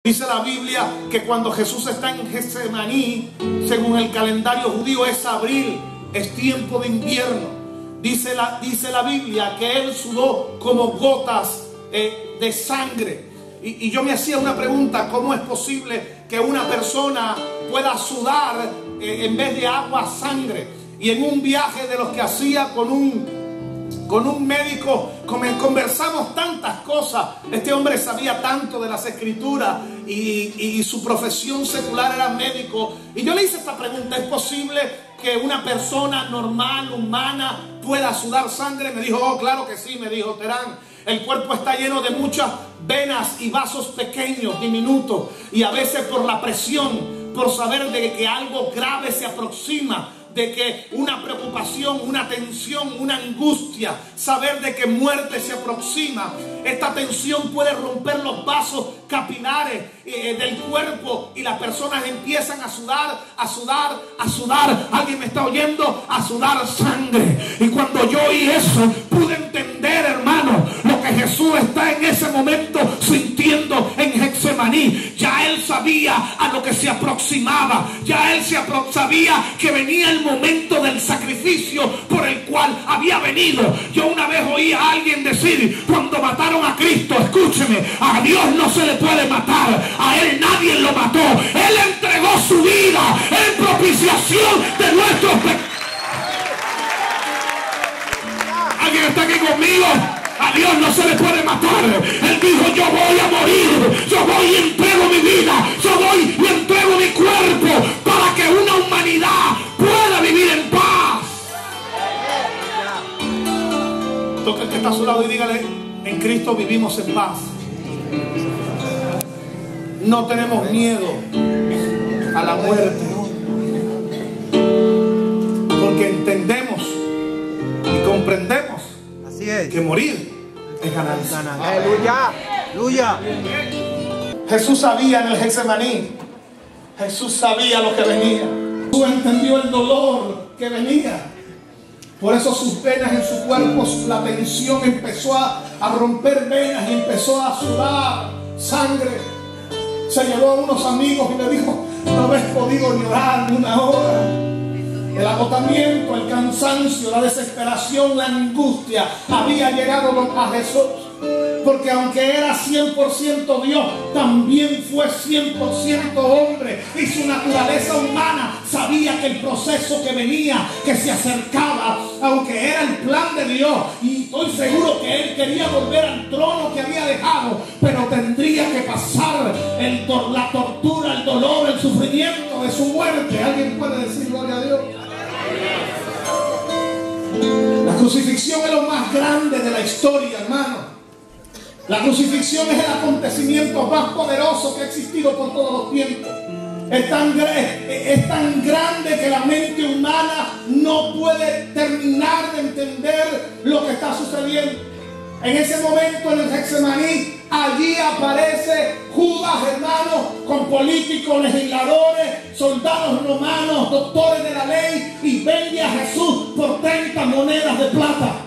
Dice la Biblia que cuando Jesús está en Getsemaní, según el calendario judío es abril, es tiempo de invierno. Dice la Biblia que él sudó como gotas de sangre. Y yo me hacía una pregunta: ¿cómo es posible que una persona pueda sudar en vez de agua, sangre? Y en un viaje de los que hacía con un médico, conversamos tantas cosas. Este hombre sabía tanto de las escrituras y su profesión secular era médico. Y yo le hice esta pregunta: ¿es posible que una persona normal, humana, pueda sudar sangre? Me dijo: oh, claro que sí. Me dijo: Terán, el cuerpo está lleno de muchas venas y vasos pequeños, diminutos, y a veces por la presión, por saber de que algo grave se aproxima, de que una preocupación, una tensión, una angustia, saber de que muerte se aproxima, esta tensión puede romper los vasos capilares del cuerpo y las personas empiezan a sudar. ¿Alguien me está oyendo? A sudar sangre. Y cuando yo oí eso, pude entender, hermano, lo que Jesús está en ese momento sintiendo en Getsemaní. Ya él sabía a lo que se aproximaba. Ya él sabía que venía el momento del sacrificio por el cual había venido. Yo una vez oí a alguien decir, cuando mataron a Cristo, escúcheme, a Dios no se le puede matar, a él nadie lo mató, él entregó su vida en propiciación de nuestros pecados. ¿Alguien está aquí conmigo? A Dios no se le puede matar. Él dijo: yo voy a morir, yo voy y entrego mi vida, yo voy y entrego mi cuerpo para que una humanidad pueda vivir en paz. Toca el que está a su lado y dígale: en Cristo vivimos en paz. No tenemos miedo a la muerte, porque entendemos y comprendemos que morir es ganancia. Aleluya, aleluya. Jesús sabía en el Getsemaní, Jesús sabía lo que venía. Jesús entendió el dolor que venía. Por eso sus venas en su cuerpo, la tensión empezó a romper venas y empezó a sudar sangre. Se llevó a unos amigos y le dijo: no habéis podido llorar ni una hora. El agotamiento, el cansancio, la desesperación, la angustia había llegado a Jesús. Porque aunque era 100% Dios, también fue 100% hombre. Y su naturaleza humana sabía que el proceso que venía, que se acercaba, aunque era el plan de Dios, y estoy seguro que él quería volver al trono que había dejado, pero tendría que pasar la tortura, el dolor, el sufrimiento de su muerte. ¿Alguien puede decir gloria a Dios? La crucifixión es lo más grande de la historia, hermano. La crucifixión es el acontecimiento más poderoso que ha existido por todos los tiempos. Es tan grande que la mente humana no puede terminar de entender lo que está sucediendo. En ese momento, en el Getsemaní, allí aparece Judas, hermano, con políticos, legisladores, soldados romanos, doctores de la ley, y vende a Jesús por 30 monedas de plata.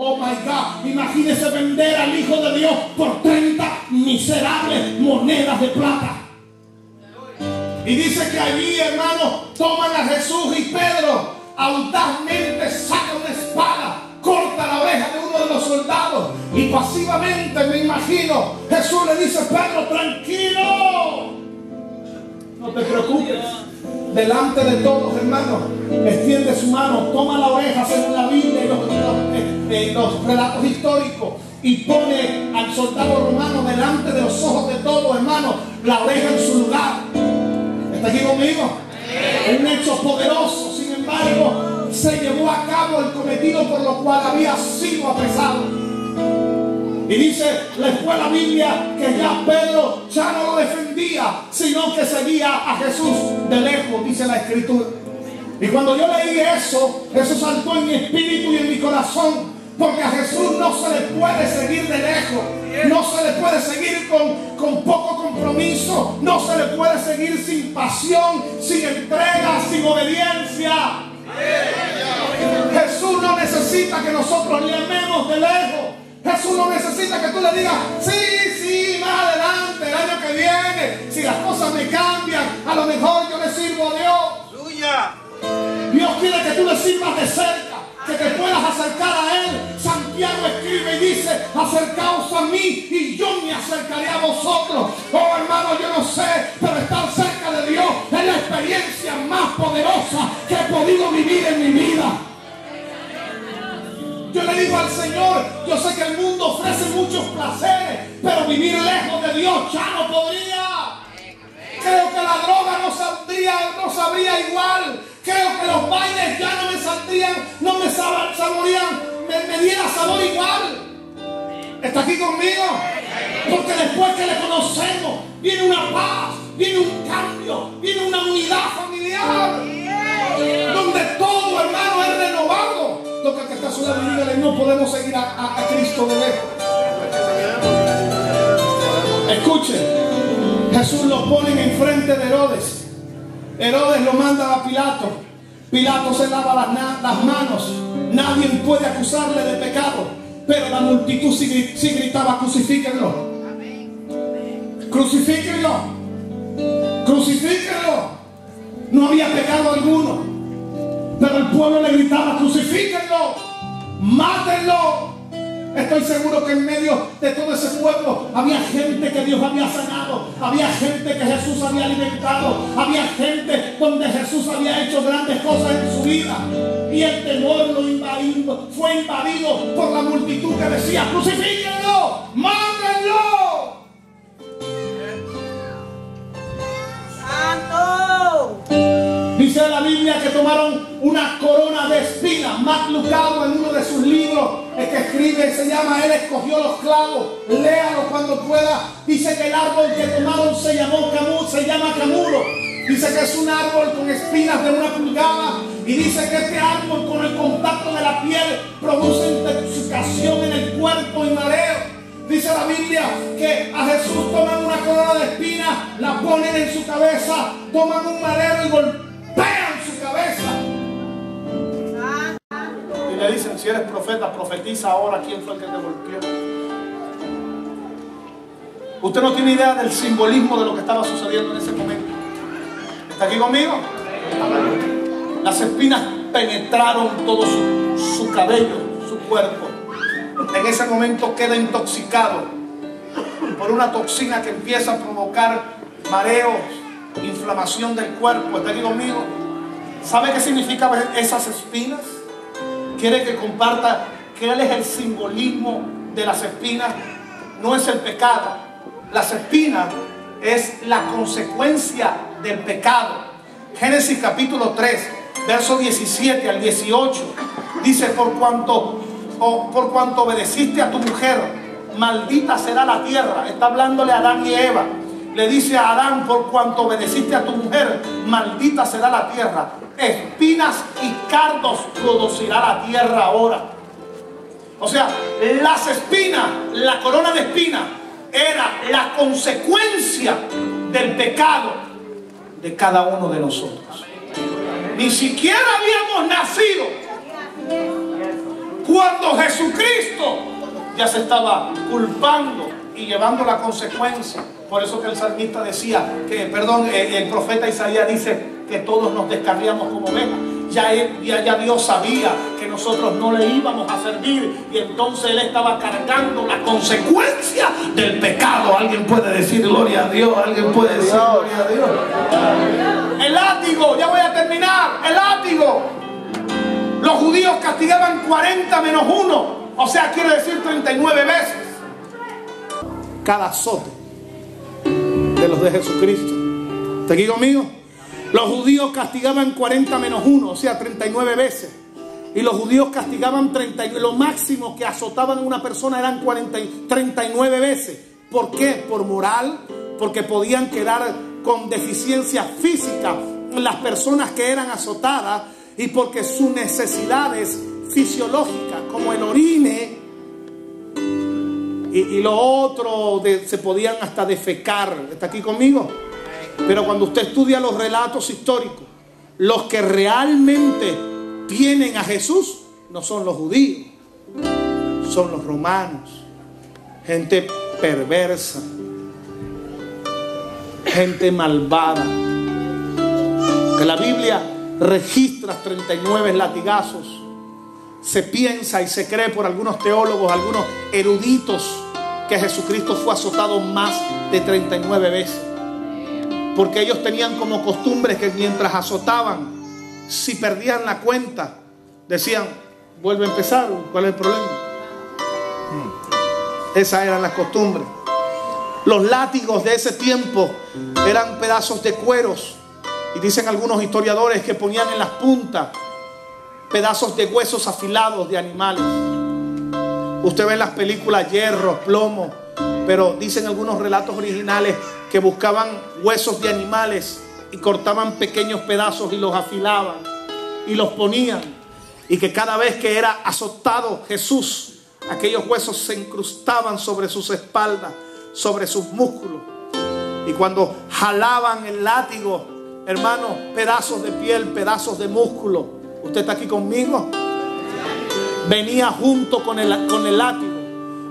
Oh my God, imagínese vender al Hijo de Dios por 30 miserables monedas de plata. Y dice que allí, hermano, toman a Jesús y Pedro audazmente saca una espada, corta la oreja de uno de los soldados y pasivamente, me imagino, Jesús le dice: Pedro, tranquilo, no te preocupes. Delante de todos, hermanos, extiende su mano, toma la oreja según la Biblia y los relatos históricos, y pone al soldado romano delante de los ojos de todos, hermanos, la oreja en su lugar. ¿Está aquí conmigo? Un hecho poderoso. Sin embargo, se llevó a cabo el cometido por lo cual había sido apresado. Y dice, después la Biblia, que ya Pedro ya no lo defendía, sino que seguía a Jesús de lejos, dice la Escritura. Y cuando yo leí eso saltó en mi espíritu y en mi corazón, porque a Jesús no se le puede seguir de lejos, no se le puede seguir con poco compromiso, no se le puede seguir sin pasión, sin entrega, sin obediencia. Jesús no necesita que nosotros le amemos de lejos. Jesús no necesita que tú le digas: sí, más adelante, el año que viene, que si las cosas me cambian, a lo mejor yo le sirvo a Dios. Aleluya. Dios quiere que tú le sirvas de cerca, que te puedas acercar a Él. Santiago escribe y dice: acercaos a mí y yo me acercaré a vosotros. Oh hermano, yo no sé, pero estar cerca de Dios es la experiencia más poderosa que he podido vivir en mi vida. Yo le digo al Señor, yo sé que el mundo ofrece muchos placeres, pero vivir lejos de Dios ya no podría. Creo que la droga no sabría igual. Creo que los bailes ya no me saldrían, no me saborían, me diera sabor igual. ¿Está aquí conmigo? Porque después que le conocemos, viene una paz, viene un cambio, viene una unidad familiar, donde todo, hermano, es renovado. Toca que está a su lado y dígale: no podemos seguir a Cristo de lejos. Escuchen. Jesús lo ponen enfrente de Herodes. Herodes lo manda a Pilato. Pilato se lava las manos. Nadie puede acusarle de pecado. Pero la multitud sí gritaba: crucifíquenlo. Crucifíquenlo. Crucifíquenlo. No había pecado alguno. Pero el pueblo le gritaba: crucifíquenlo. Mátenlo. Estoy seguro que en medio de todo ese pueblo había gente que Dios había sanado, había gente que Jesús había alimentado, había gente donde Jesús había hecho grandes cosas en su vida. Y el temor fue invadido por la multitud que decía: crucifíquenlo, mátenlo. ¡Santo! Dice la Biblia que tomaron una corona de espinas. Mac Lucado, en uno de sus libros, el que escribe, se llama Él escogió los clavos. Léalo cuando pueda. Dice que el árbol que tomaron se llama camuro. Dice que es un árbol con espinas de 1 pulgada. Y dice que este árbol, con el contacto de la piel, produce intoxicación en el cuerpo y mareo. Dice la Biblia que a Jesús toman una corona de espinas, la ponen en su cabeza, toman un madero y golpean su cabeza. Y le dicen: si eres profeta, profetiza ahora quién fue el que te golpeó. Usted no tiene idea del simbolismo de lo que estaba sucediendo en ese momento. ¿Está aquí conmigo? Las espinas penetraron todo su cabello, su cuerpo. En ese momento queda intoxicado por una toxina que empieza a provocar mareos, inflamación del cuerpo. ¿Está aquí conmigo? ¿Sabe qué significa esas espinas? ¿Quiere que comparta cuál es el simbolismo de las espinas? No es el pecado. Las espinas es la consecuencia del pecado. Génesis capítulo 3, verso 17 al 18. Dice: por cuanto obedeciste a tu mujer, maldita será la tierra. Está hablándole a Adán y Eva. Le dice a Adán: por cuanto obedeciste a tu mujer, maldita será la tierra. Espinas y cardos producirá la tierra ahora. O sea, las espinas, la corona de espinas, era la consecuencia del pecado de cada uno de nosotros. Ni siquiera habíamos nacido cuando Jesucristo ya se estaba culpando y llevando la consecuencia. Por eso que el salmista decía el profeta Isaías dice que todos nos descarriamos como ovejas. Ya Dios sabía que nosotros no le íbamos a servir, y entonces Él estaba cargando la consecuencia del pecado. Alguien puede decir gloria a Dios. Alguien puede decir gloria a Dios. El látigo, ya voy a terminar. El látigo. Los judíos castigaban 40 menos 1, o sea, quiere decir 39 veces cada azote de los de Jesucristo. ¿Está aquí conmigo? Los judíos castigaban 40 menos 1, o sea, 39 veces. Y los judíos castigaban 39, lo máximo que azotaban a una persona eran 39 veces. ¿Por qué? Por moral, porque podían quedar con deficiencia física las personas que eran azotadas, y porque sus necesidades fisiológicas, como el orine y lo otro, se podían hasta defecar. ¿Está aquí conmigo? Pero cuando usted estudia los relatos históricos, los que realmente tienen a Jesús no son los judíos, son los romanos, gente perversa. gente malvada. Que la Biblia registra 39 latigazos. Se piensa y se cree por algunos teólogos, algunos eruditos, que Jesucristo fue azotado más de 39 veces. Porque ellos tenían como costumbre que mientras azotaban, si perdían la cuenta, decían, vuelve a empezar, ¿cuál es el problema? Esas eran las costumbres. Los látigos de ese tiempo eran pedazos de cueros, y dicen algunos historiadores que ponían en las puntas pedazos de huesos afilados de animales. Usted ve en las películas hierro, plomo, pero dicen algunos relatos originales que buscaban huesos de animales y cortaban pequeños pedazos y los afilaban y los ponían, y que cada vez que era azotado Jesús, aquellos huesos se incrustaban sobre sus espaldas, sobre sus músculos, y cuando jalaban el látigo, hermanos, pedazos de piel, pedazos de músculo. ¿Usted está aquí conmigo? Venía junto con el látigo.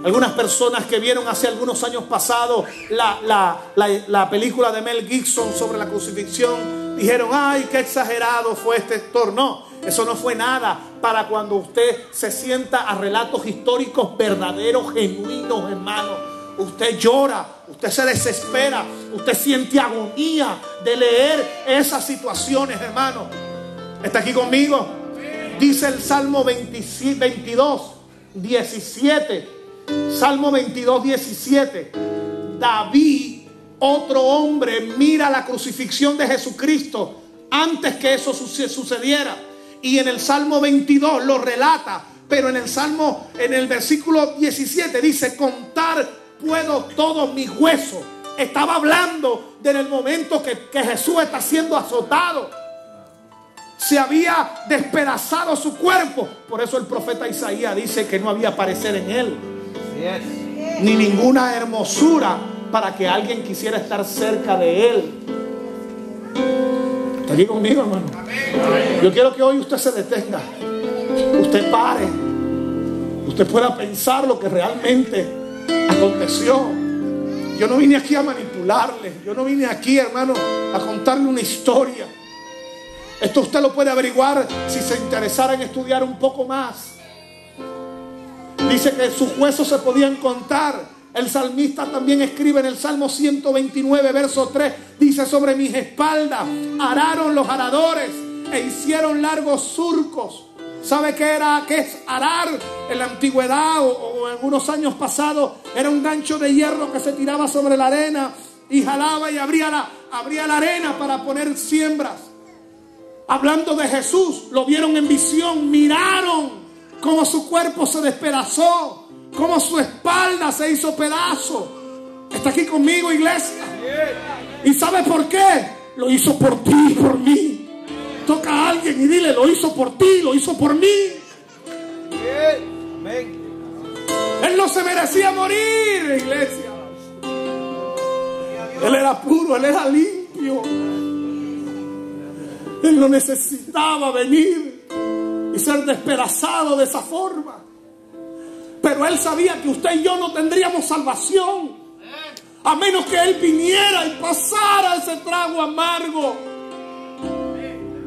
Algunas personas que vieron hace algunos años pasados la película de Mel Gibson sobre la crucifixión, dijeron, ay, qué exagerado fue este actor. No, eso no fue nada para cuando usted se sienta a relatos históricos verdaderos, genuinos, hermanos. Usted llora, usted se desespera, usted siente agonía de leer esas situaciones, hermano. ¿Está aquí conmigo? Dice el Salmo 22, 17. Salmo 22, 17. David, otro hombre, mira la crucifixión de Jesucristo antes que eso sucediera. Y en el Salmo 22 lo relata, pero en el versículo 17 dice, contar puedo todos mis huesos. Estaba hablando del momento que Jesús está siendo azotado. Se había despedazado su cuerpo. Por eso el profeta Isaías dice que no había parecer en él, ni ninguna hermosura para que alguien quisiera estar cerca de él. ¿Está aquí conmigo, hermano? Yo quiero que hoy usted se detenga, usted pare, usted pueda pensar lo que realmente aconteció. Yo no vine aquí a manipularle, yo no vine aquí, hermano, a contarle una historia. Esto usted lo puede averiguar si se interesara en estudiar un poco más. Dice que sus huesos se podían contar. El salmista también escribe en el Salmo 129, verso 3. Dice, sobre mis espaldas araron los aradores e hicieron largos surcos. ¿Sabe qué es arar? En la antigüedad o en algunos años pasados era un gancho de hierro que se tiraba sobre la arena y jalaba y abría la arena para poner siembras. Hablando de Jesús, lo vieron en visión, miraron cómo su cuerpo se despedazó, cómo su espalda se hizo pedazo. ¿Está aquí conmigo, iglesia? ¿Y sabe por qué? Lo hizo por ti y por mí. Toca a alguien y dile, lo hizo por ti, lo hizo por mí. Él no se merecía morir, iglesia. Él era puro, él era limpio. Él no necesitaba venir y ser despedazado de esa forma. Pero él sabía que usted y yo no tendríamos salvación a menos que él viniera y pasara ese trago amargo.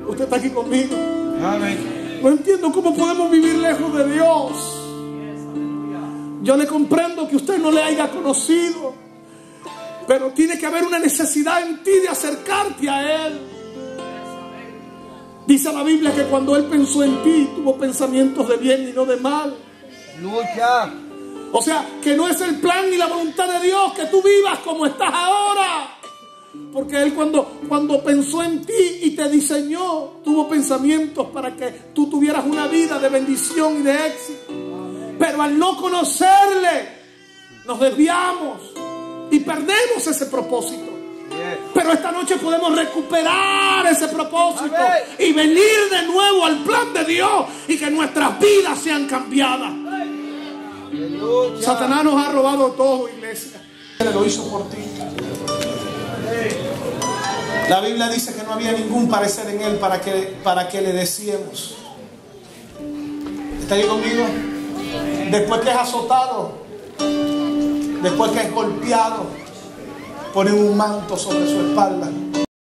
¿Usted está aquí conmigo? Amén. No entiendo cómo podemos vivir lejos de Dios. Yo le comprendo que usted no le haya conocido, pero tiene que haber una necesidad en ti de acercarte a Él. Dice la Biblia que cuando Él pensó en ti, tuvo pensamientos de bien y no de mal. Lucha. O sea, que no es el plan ni la voluntad de Dios que tú vivas como estás ahora. Porque Él cuando pensó en ti y te diseñó, tuvo pensamientos para que tú tuvieras una vida de bendición y de éxito. Pero al no conocerle, nos desviamos y perdemos ese propósito. Pero esta noche podemos recuperar ese propósito y venir de nuevo al plan de Dios y que nuestras vidas sean cambiadas. Satanás nos ha robado todo, iglesia. Él lo hizo por ti. La Biblia dice que no había ningún parecer en Él para que le deseemos. ¿Está ahí conmigo? Después que es azotado, después que es golpeado, ponen un manto sobre su espalda